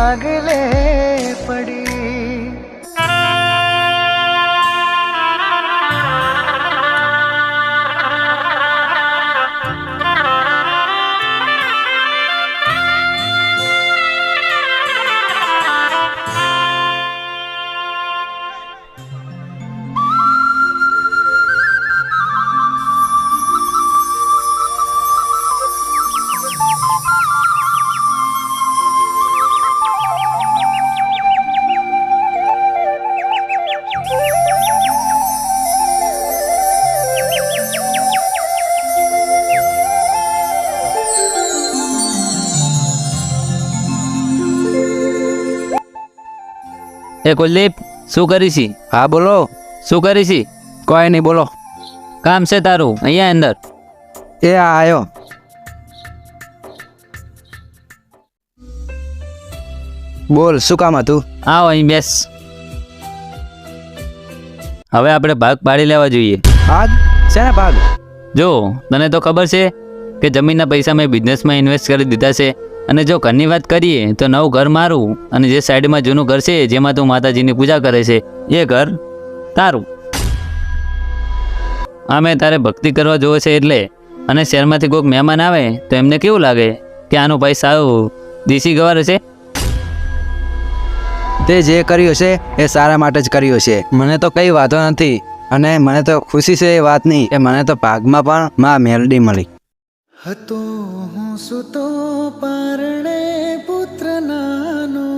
पागले पड़ी। એ કુલદીપ, શું કરીશી? હા બોલો. શું કરીશી? કોઈ નહીં, બોલો. કામ છે તારું અહીંયા અંદર? એ આવ્યો. બોલ, શું કામ હતું? આવો અહીં બેસ. હવે આપણે ભાગ પાડી લેવા જોઈએ. ભાગ? શેના ભાગ? જો તને તો ખબર છે કે જમીનના પૈસા મેં બિઝનેસમાં ઇન્વેસ્ટ કરી દીધા છે, અને જો ઘરની વાત કરીએ તો નવું ઘર મારું, અને જે સાઈડમાં જૂનું ઘર છે જેમાં તું માતાજીની પૂજા કરે છે એ ઘર તારું. આમે તારે ભક્તિ કરવા જોવે છે એટલે, અને શહેરમાંથી કોઈક મહેમાન આવે તો એમને કેવું લાગે કે આનો ભાઈ સારું દેશી ગવાર છે. તે જે કર્યું છે એ સારા માટે જ કર્યું છે. મને તો કંઈ વાંધો નથી, અને મને તો ખુશી છે એ વાતની કે મને તો ભાગમાં પણ માં મેલડી મળી. હતો હું સુતો પારણે પુત્ર નાનો,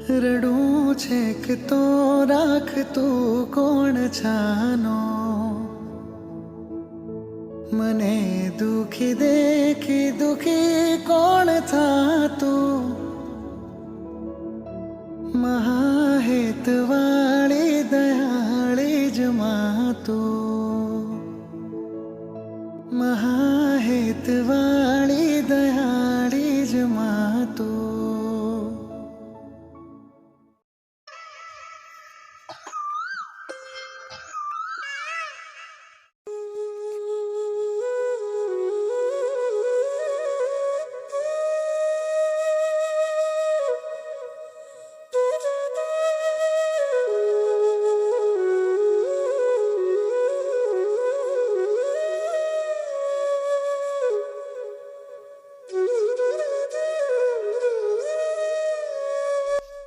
રડું છેક તો રાખતું કોણ છાનો, મને દુખી દેખી દુખી કોણ થાતું, મહાહેત વાળી દયાળી જ માતું, મહાહેત વાળી દયાળી જ માતું.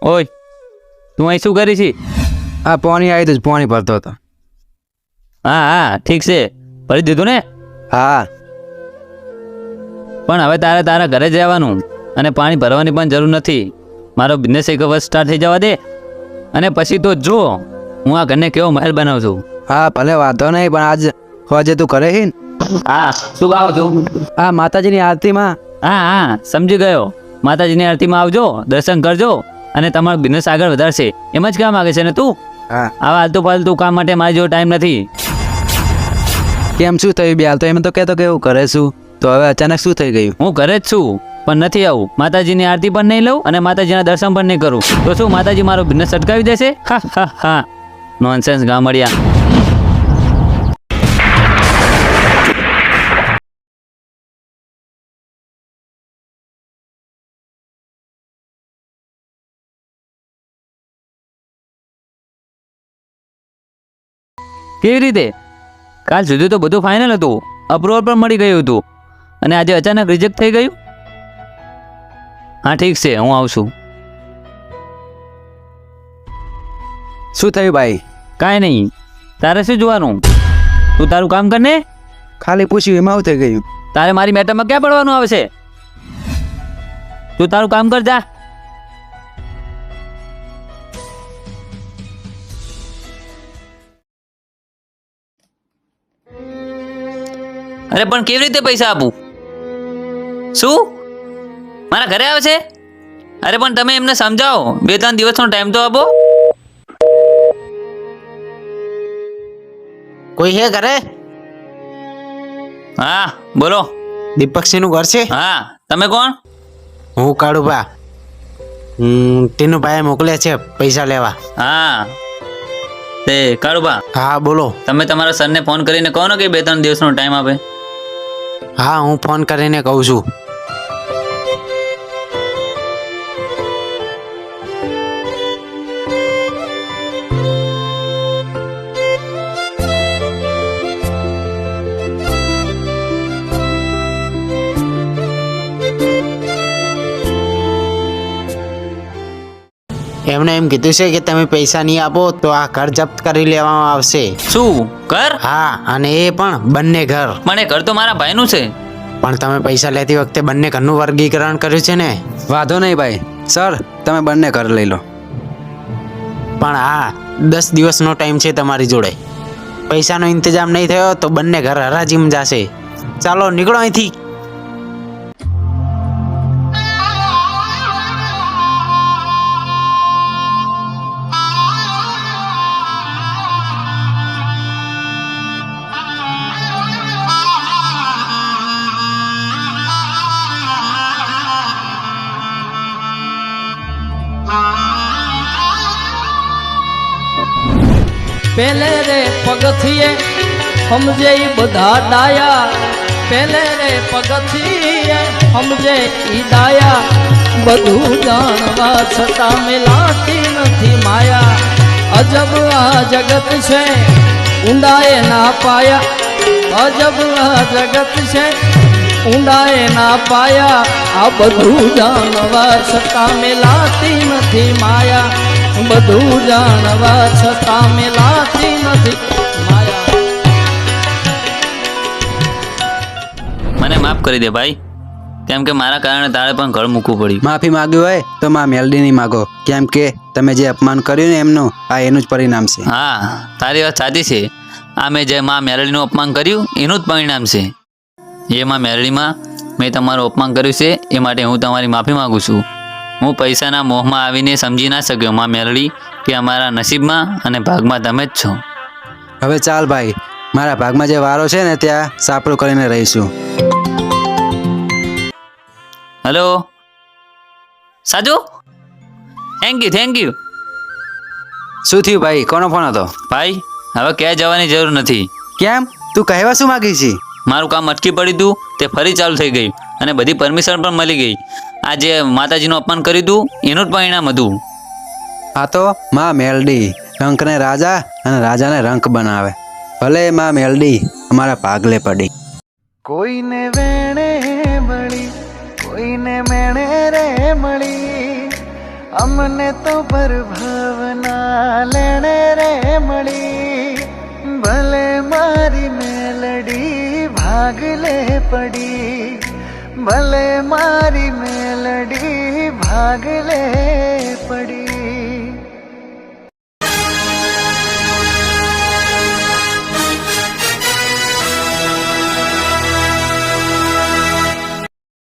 ઓય, તું અહીં શું કરી છી? આ પાણી આવી તો પાણી ભરતો હતો. હા હા ઠીક છે, ભરી દીધું ને? હા. પણ હવે તારે તારા ઘરે જવાનું, અને પાણી ભરવાની પણ જરૂર નથી. મારો બિઝનેસ એક વર્ષ સ્ટાર્ટ થઈ જવા દે, અને પછી તો જો હું આ ઘરને કેવો મહેલ બનાવું છું. હા ભલે, વાંધો નહીં, પણ આજ હોજે તું કરે હી? હા, શું ગાવ છું? આ માતાજીની આરતીમાં. હા હા સમજી ગયો. માતાજીની આરતીમાં આવજો, દર્શન કરજો, અને તમારો બિઝનેસ આગળ વધારશે. એમ જ કામ માગે છે ને તું? હા. આવા આલતુ ફાલતુ કામ માટે મારી જોડે ટાઈમ નથી. કેમ, શું થયું બે હાલ? તો એમ તો કહેતો કે હું કરે છું, તો હવે અચાનક શું થઈ ગયું? હું ઘરે જ છું, પણ નથી આવું. માતાજીની આરતી પણ નહીં લઉં, અને માતાજીના દર્શન પણ નહીં કરું, તો શું માતાજી મારો બિઝનેસ અટકાવી દેશે? હા હા હા, નોનસેન્સ ગામડિયા. કેવી રીતે? કાલ સુધી તો બધું ફાઇનલ હતું, અપ્રુવલ પણ મળી ગયું હતું, અને આજે અચાનક રિજેક્ટ થઈ ગયું? હા ઠીક છે, હું આવું છું. શું થયું ભાઈ? કાંઈ નહીં, તારે શું જોવાનું? તું તારું કામ કર ને. ખાલી પૂછ્યું એમાં આવું થઈ ગયું? તારે મારી મેટરમાં ક્યાં પડવાનું આવે છે? તું તારું કામ કર, જા. અરે પણ કેવી રીતે પૈસા આપું? શું મારા ઘરે આવે છે? અરે પણ તમે એમને સમજાવો, 2-3 દિવસનો ટાઈમ તો આપો. કોઈ હે ઘરે? હા બોલો. દીપકસિંહ નું ઘર છે? હા, તમે કોણ? હું કાળુભા. તેનું ભાઈ મોકલ્યા છે પૈસા લેવા. હા તે કાળુભા. હા બોલો. તમે તમારા સરને ફોન કરીને કહો ને કે 2-3 દિવસનો ટાઈમ આપે. હા, હું ફોન કરીને કહું છું. એમણે એમ કીધું છે કે તમે પૈસા નહીં આપો તો આ ઘર જપ્ત કરી લેવામાં આવશે. શું ઘર? હા, અને એ પણ બંને ઘર. પણ એ ઘર તો મારા ભાઈનું છે. પણ તમે પૈસા લેતી વખતે બંને ઘરનું વર્ગીકરણ કર્યું છે ને. વાંધો નહીં ભાઈ, સર તમે બંને ઘર લઈ લો. પણ હા, 10 દિવસનો ટાઈમ છે તમારી જોડે. પૈસાનો ઇંતજામ નહીં થયો તો બંને ઘર હરાજીમાં જશે. ચાલો નીકળો અહીંથી. પેલે રે પગથિયે સમજે ઈ બધા ડાયા, પેલે રે પગથિયે સમજે ઈ ડાયા, બધું જાણવા છતાં મિલાતી નથી માયા. અજબ આ જગત છે ઊંડાએ ના પાયા, અજબ આ જગત છે ઊંડાએ ના પાયા, આ બધું જાણવા છતાં મિલાતી નથી માયા, બધું જાણવા છતાં મિલાતી નથી માયા. મને માફ કરી દે ભાઈ, કેમ કે મારા કારણે તારે પણ ઘર મૂકવું પડ્યું. માફી માંગ્યું હોય તો માં મેલડીની માગો, કેમ કે તમે જે અપમાન કર્યું ને એમનું આ એનું જ પરિણામ છે. હા, તારી વાત સાચી છે. આ મેં જે માં મેરડીનું અપમાન કર્યું એનું જ પરિણામ છે. એ માં મેરડીમાં મેં તમારું અપમાન કર્યું છે એ માટે હું તમારી માફી માગું છું. હું પૈસાના મોહમાં આવીને સમજી ના શક્યો માં મેરડી કે અમારા નસીબમાં અને ભાગમાં તમે જ છો. હવે ચાલ ભાઈ, મારા ભાગમાં જે વારો છે ને ત્યાં સાપડું કરીને રહીશું. Hello Saju, thank you. શું થયું ભાઈ, કોનો ફોન હતો? ભાઈ હવે ક્યાંય જવાની જરૂર નથી. કેમ, તું કહેવા શું માગી છે? મારું કામ અટકી પડ્યું હતું તે ફરી ચાલુ થઈ ગયું અને બધી પરમિશન પણ મળી ગઈ. આ જે માતાજીનું અપમાન કર્યું હતું એનું જ પરિણામ હતું. આ તો માં મેલડી રંકને રાજા અને રાજાને રંક બનાવે. ભલે માં મેલડી અમારા ભાગલે પડી. કોઈને વેણે મળી, કોઈને મેણે રે મળી, અમને તો પરભાવના લેણે રે મળી. ભલે મારી મેલડી ભાગલે પડી, ભલે મારી મેલડી ભાગલે પડી.